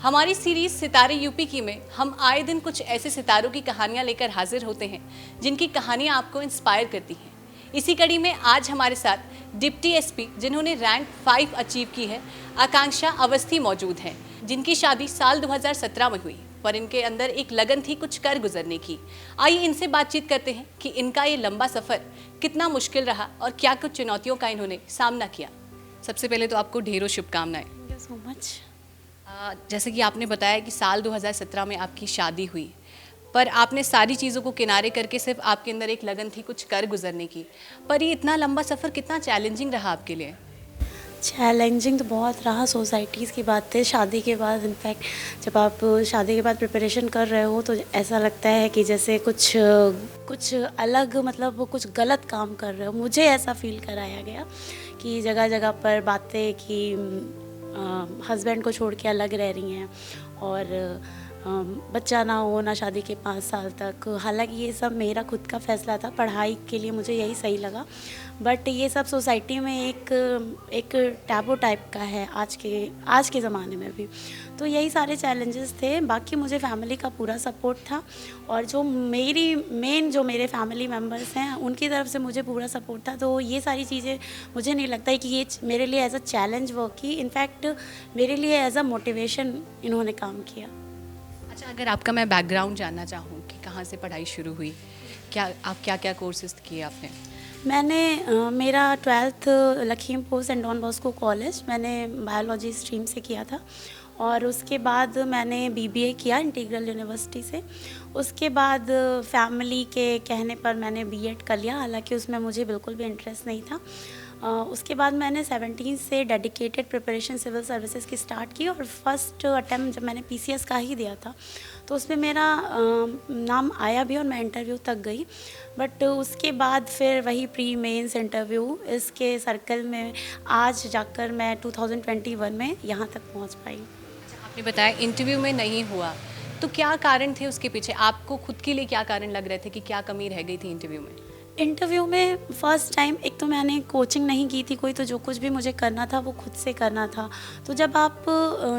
हमारी सीरीज सितारे यूपी की में हम आए दिन कुछ ऐसे सितारों की कहानियां लेकर हाजिर होते हैं जिनकी कहानियां आपको इंस्पायर करती हैं। इसी कड़ी में आज हमारे साथ डिप्टी एसपी जिन्होंने रैंक 5 अचीव की है, आकांक्षा अवस्थी मौजूद हैं, जिनकी शादी साल 2017 में हुई, पर इनके अंदर एक लगन थी कुछ कर गुजरने की। आइए इनसे बातचीत करते हैं कि इनका ये लंबा सफर कितना मुश्किल रहा और क्या कुछ चुनौतियों का इन्होंने सामना किया। सबसे पहले तो आपको ढेरों शुभकामनाएं। Thank you so much. जैसे कि आपने बताया कि साल 2017 में आपकी शादी हुई, पर आपने सारी चीज़ों को किनारे करके सिर्फ आपके अंदर एक लगन थी कुछ कर गुजरने की। पर ये इतना लंबा सफ़र कितना चैलेंजिंग रहा आपके लिए? चैलेंजिंग तो बहुत रहा। सोसाइटीज़ की बात है, शादी के बाद इनफैक्ट जब आप शादी के बाद प्रिपरेशन कर रहे हो तो ऐसा लगता है कि जैसे कुछ अलग, मतलब कुछ गलत काम कर रहे हो। मुझे ऐसा फील कराया गया कि जगह जगह पर बातें कि हस्बैंड को छोड़ के अलग रह रही हैं और बच्चा ना हो ना शादी के 5 साल तक। हालांकि ये सब मेरा खुद का फ़ैसला था, पढ़ाई के लिए मुझे यही सही लगा, बट ये सब सोसाइटी में एक टैबू टाइप का है आज के ज़माने में भी। तो यही सारे चैलेंजेस थे। बाकी मुझे फैमिली का पूरा सपोर्ट था और जो मेरे फैमिली मेम्बर्स हैं उनकी तरफ से मुझे पूरा सपोर्ट था। तो ये सारी चीज़ें मुझे नहीं लगता है कि ये मेरे लिए एज अ चैलेंज वर्क की, इनफैक्ट मेरे लिए एज अ मोटिवेशन इन्होंने काम किया। अच्छा, अगर आपका मैं बैकग्राउंड जानना चाहूँ कि कहाँ से पढ़ाई शुरू हुई, क्या क्या कोर्सेज किए आपने? मेरा 12th Lakhimpur Saint Don Bosco college, मैंने बायोलॉजी स्ट्रीम से किया था और उसके बाद मैंने बीबीए किया इंटीग्रल यूनिवर्सिटी से। उसके बाद फैमिली के कहने पर मैंने बीएड कर लिया, हालांकि उसमें मुझे बिल्कुल भी इंटरेस्ट नहीं था। उसके बाद मैंने 17 से डेडिकेटेड प्रिपरेशन सिविल सर्विसेज की स्टार्ट की और फर्स्ट अटेम्प्ट जब मैंने पीसीएस का ही दिया था तो उसमें मेरा नाम आया भी और मैं इंटरव्यू तक गई। बट उसके बाद फिर वही प्री मेंस इंटरव्यू, इसके सर्कल में आज जाकर मैं 2021 में यहाँ तक पहुँच पाई। आपने बताया इंटरव्यू में नहीं हुआ, तो क्या कारण थे उसके पीछे? आपको खुद के लिए क्या कारण लग रहे थे कि क्या कमी रह गई थी इंटरव्यू में? इंटरव्यू में फ़र्स्ट टाइम एक तो मैंने कोचिंग नहीं की थी कोई, तो जो कुछ भी मुझे करना था वो खुद से करना था। तो जब आप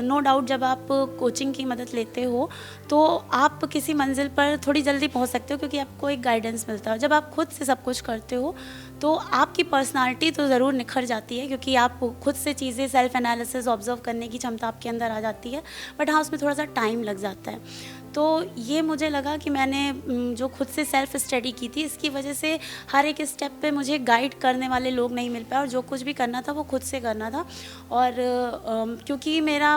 नो डाउट जब आप कोचिंग की मदद लेते हो तो आप किसी मंजिल पर थोड़ी जल्दी पहुंच सकते हो क्योंकि आपको एक गाइडेंस मिलता है। जब आप खुद से सब कुछ करते हो तो आपकी पर्सनालिटी तो ज़रूर निखर जाती है क्योंकि आप खुद से चीज़ें सेल्फ एनालिसिस ऑब्जर्व करने की क्षमता आपके अंदर आ जाती है। बट हाँ, उसमें थोड़ा सा टाइम लग जाता है। तो ये मुझे लगा कि मैंने जो खुद से सेल्फ स्टडी की थी इसकी वजह से हर एक स्टेप पे मुझे गाइड करने वाले लोग नहीं मिल पाए और जो कुछ भी करना था वो खुद से करना था। और क्योंकि मेरा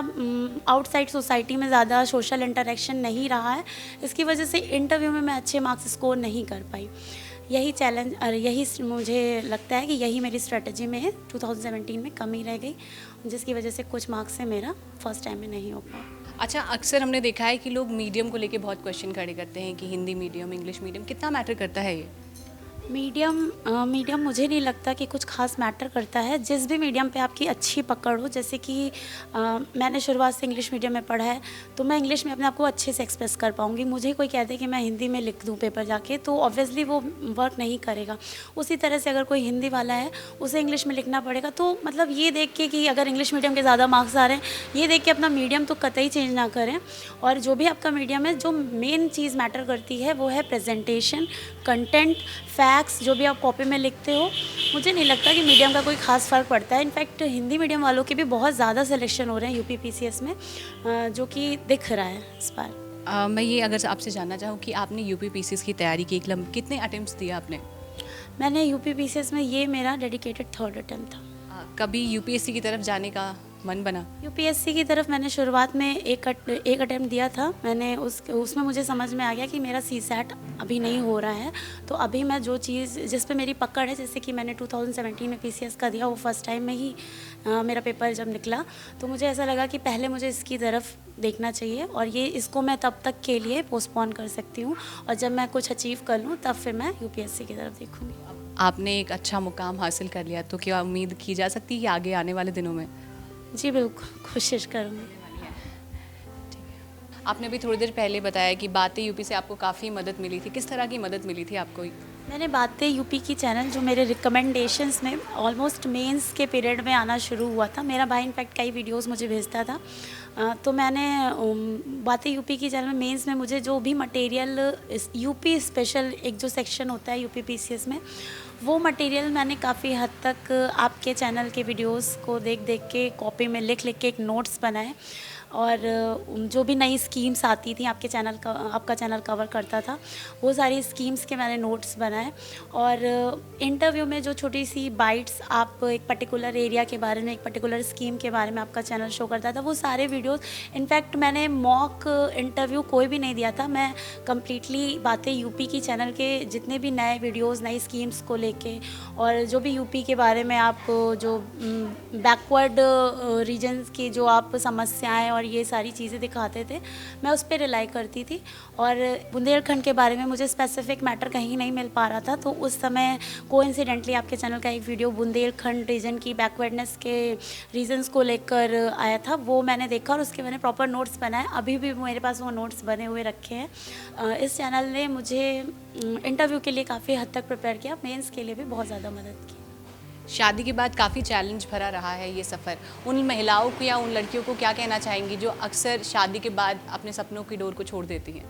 आउटसाइड सोसाइटी में ज़्यादा सोशल इंटरेक्शन नहीं रहा है, इसकी वजह से इंटरव्यू में मैं अच्छे मार्क्स स्कोर नहीं कर पाई। यही चैलेंज और यही मुझे लगता है कि यही मेरी स्ट्रेटजी में है। 2017 में कमी रह गई जिसकी वजह से कुछ मार्क्स से मेरा फर्स्ट टाइम में नहीं हो पाया। अच्छा, अक्सर हमने देखा है कि लोग मीडियम को लेके बहुत क्वेश्चन खड़े करते हैं कि हिंदी मीडियम, इंग्लिश मीडियम, कितना मैटर करता है ये? मीडियम मुझे नहीं लगता कि कुछ खास मैटर करता है। जिस भी मीडियम पे आपकी अच्छी पकड़ हो, जैसे कि मैंने शुरुआत से इंग्लिश मीडियम में पढ़ा है तो मैं इंग्लिश में अपने आप को अच्छे से एक्सप्रेस कर पाऊँगी। मुझे कोई कह दे कि मैं हिंदी में लिख दूँ पेपर जाके तो ऑब्वियसली वो वर्क नहीं करेगा। उसी तरह से अगर कोई हिंदी वाला है उसे इंग्लिश में लिखना पड़ेगा। तो मतलब ये देख के कि अगर इंग्लिश मीडियम के ज़्यादा मार्क्स आ रहे हैं, ये देख के अपना मीडियम तो कतई चेंज ना करें। और जो भी आपका मीडियम है, जो मेन चीज़ मैटर करती है वो है प्रेजेंटेशन, कंटेंट, फैक्ट्स जो भी आप कॉपी में लिखते हो। मुझे नहीं लगता कि मीडियम का कोई ख़ास फ़र्क पड़ता है। इनफैक्ट हिंदी मीडियम वालों के भी बहुत ज़्यादा सिलेक्शन हो रहे हैं यूपी पीसीएस में, जो कि दिख रहा है इस बार। मैं ये अगर आपसे जानना चाहूँ कि आपने यूपी पीसीएस की तैयारी की, कितने अटेम्प्ट्स दिया आपने? मैंने यूपी पीसीएस में ये मेरा डेडिकेटेड 3rd अटेम्प्ट था। कभी यूपीएससी की तरफ जाने का मन बना? यूपीएससी की तरफ मैंने शुरुआत में एक अटेम्प्ट दिया था। मैंने उसमें मुझे समझ में आ गया कि मेरा सीसैट अभी नहीं हो रहा है। तो अभी मैं जो चीज़ जिस पे मेरी पकड़ है, जैसे कि मैंने 2017 में पीसीएस का दिया, वो फर्स्ट टाइम में ही मेरा पेपर जब निकला तो मुझे ऐसा लगा कि पहले मुझे इसकी तरफ देखना चाहिए और इसको मैं तब तक के लिए पोस्टपोन कर सकती हूँ और जब मैं कुछ अचीव कर लूँ तब फिर मैं यूपीएससी की तरफ देखूँगी। आपने एक अच्छा मुकाम हासिल कर लिया, तो क्या उम्मीद की जा सकती है कि आगे आने वाले दिनों में? जी बिल्कुल, कोशिश करूँगी। आपने अभी थोड़ी देर पहले बताया कि बातें यूपी से आपको काफ़ी मदद मिली थी। किस तरह की मदद मिली थी आपको? मैंने बातें यूपी की चैनल जो मेरे रिकमेंडेशंस में ऑलमोस्ट मेंस के पीरियड में आना शुरू हुआ था। मेरा भाई इनफैक्ट कई वीडियोस मुझे भेजता था। तो मैंने बातें यूपी की चैनल में मेंस में मुझे जो भी मटेरियल यूपी स्पेशल एक जो सेक्शन होता है यूपी पीसीएस में, वो मटेरियल मैंने काफ़ी हद तक आपके चैनल के वीडियोस को देख देख के कॉपी में लिख लिख के एक नोट्स बनाए, और जो भी नई स्कीम्स आती थी आपका चैनल कवर करता था, वो सारी स्कीम्स के मैंने नोट्स बनाए। और इंटरव्यू में जो छोटी सी बाइट्स आप एक पर्टिकुलर एरिया के बारे में, एक पर्टिकुलर स्कीम के बारे में आपका चैनल शो करता था, वो सारे वीडियोस, इनफैक्ट मैंने मॉक इंटरव्यू कोई भी नहीं दिया था। मैं कम्प्लीटली बातें यूपी की चैनल के जितने भी नए वीडियोज़ नई स्कीम्स को लेके, और जो भी यूपी के बारे में आप जो बैकवर्ड रीजन्स की जो आप समस्याएं और ये सारी चीज़ें दिखाते थे, मैं उस पर रिलाई करती थी। और बुंदेलखंड के बारे में मुझे स्पेसिफिक मैटर कहीं नहीं मिल पा रहा था, तो उस समय कोइंसिडेंटली आपके चैनल का एक वीडियो बुंदेलखंड रीजन की बैकवर्डनेस के रीजन्स को लेकर आया था, वो मैंने देखा और उसके मैंने प्रॉपर नोट्स बनाए। अभी भी मेरे पास वो नोट्स बने हुए रखे हैं। इस चैनल ने मुझे इंटरव्यू के लिए काफ़ी हद तक प्रिपेयर किया, मेंस के लिए भी बहुत ज़्यादा मदद की। शादी के बाद काफ़ी चैलेंज भरा रहा है ये सफ़र। उन महिलाओं को या उन लड़कियों को क्या कहना चाहेंगी जो अक्सर शादी के बाद अपने सपनों की डोर को छोड़ देती हैं?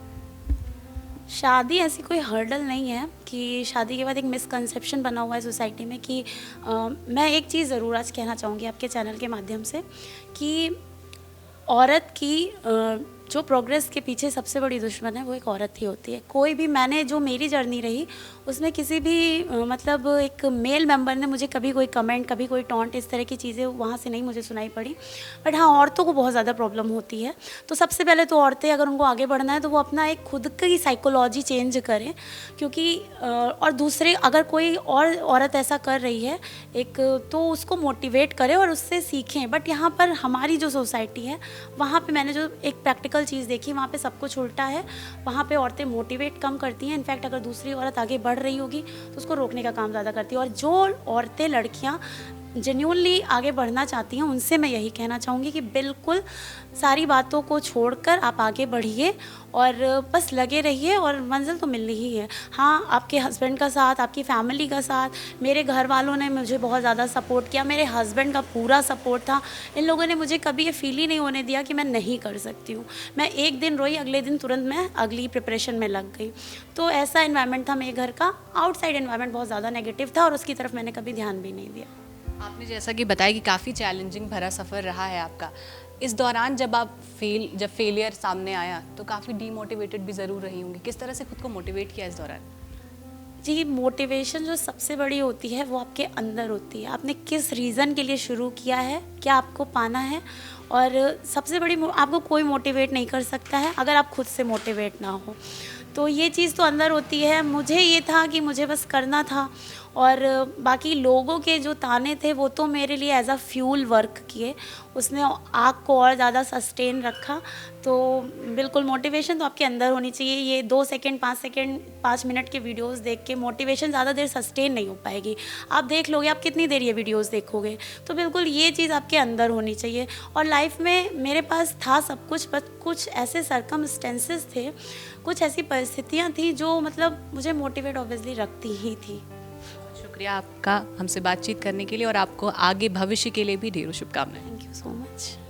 शादी ऐसी कोई हर्डल नहीं है कि शादी के बाद एक मिसकंसेप्शन बना हुआ है सोसाइटी में कि मैं एक चीज़ ज़रूर आज कहना चाहूँगी आपके चैनल के माध्यम से कि औरत की जो प्रोग्रेस के पीछे सबसे बड़ी दुश्मन है वो एक औरत ही होती है। कोई भी, मैंने जो मेरी जर्नी रही उसमें किसी भी मतलब एक मेल मेंबर ने मुझे कभी कोई कमेंट, कभी कोई टॉन्ट, इस तरह की चीज़ें वहाँ से नहीं मुझे सुनाई पड़ी। बट हाँ, औरतों को बहुत ज़्यादा प्रॉब्लम होती है। तो सबसे पहले तो औरतें अगर उनको आगे बढ़ना है तो वो अपना एक खुद की साइकोलॉजी चेंज करें, क्योंकि और दूसरे अगर कोई और औरत ऐसा कर रही है एक, तो उसको मोटिवेट करें और उससे सीखें। बट यहाँ पर हमारी जो सोसाइटी है वहाँ पे मैंने जो एक प्रैक्टिकल चीज़ देखी, वहाँ पे सब कुछ उल्टा है। वहाँ पे औरतें मोटिवेट कम करती हैं, इनफैक्ट अगर दूसरी औरत आगे बढ़ रही होगी तो उसको रोकने का काम ज़्यादा करती है। और जो औरतें, लड़कियाँ जेन्युइनली आगे बढ़ना चाहती हैं, उनसे मैं यही कहना चाहूँगी कि बिल्कुल सारी बातों को छोड़कर आप आगे बढ़िए और बस लगे रहिए, और मंजिल तो मिलनी ही है। हाँ, आपके हस्बैंड का साथ, आपकी फैमिली का साथ, मेरे घर वालों ने मुझे बहुत ज़्यादा सपोर्ट किया, मेरे हस्बैंड का पूरा सपोर्ट था। इन लोगों ने मुझे कभी ये फील ही नहीं होने दिया कि मैं नहीं कर सकती हूँ। मैं एक दिन रोई, अगले दिन तुरंत मैं अगली प्रिपरेशन में लग गई। तो ऐसा इन्वायरमेंट था मेरे घर का। आउटसाइड इन्वायरमेंट बहुत ज़्यादा नेगेटिव था और उसकी तरफ मैंने कभी ध्यान भी नहीं दिया। आपने जैसा कि बताया कि काफ़ी चैलेंजिंग भरा सफ़र रहा है आपका। इस दौरान जब फेलियर सामने आया तो काफ़ी डीमोटिवेटेड भी ज़रूर रही होंगी। किस तरह से खुद को मोटिवेट किया इस दौरान? जी, मोटिवेशन जो सबसे बड़ी होती है वो आपके अंदर होती है। आपने किस रीज़न के लिए शुरू किया है, क्या आपको पाना है, और सबसे बड़ी, आपको कोई मोटिवेट नहीं कर सकता है अगर आप खुद से मोटिवेट ना हो। तो ये चीज़ तो अंदर होती है। मुझे ये था कि मुझे बस करना था, और बाकी लोगों के जो ताने थे वो तो मेरे लिए एज अ फ्यूल वर्क किए, उसने आग को और ज़्यादा सस्टेन रखा। तो बिल्कुल मोटिवेशन तो आपके अंदर होनी चाहिए। ये 2 सेकंड 5 मिनट के वीडियोस देख के मोटिवेशन ज़्यादा देर सस्टेन नहीं हो पाएगी। आप देख लोगे, आप कितनी देर ये वीडियोस देखोगे? तो बिल्कुल ये चीज़ आपके अंदर होनी चाहिए। और लाइफ में मेरे पास था सब कुछ, बट कुछ ऐसे सर्कमस्टेंसेस थे, कुछ ऐसी परिस्थितियाँ थी जो मतलब मुझे मोटिवेट ऑब्वियसली रखती ही थी। शुक्रिया आपका हमसे बातचीत करने के लिए, और आपको आगे भविष्य के लिए भी ढेरों शुभकामनाएं। Thank you so much.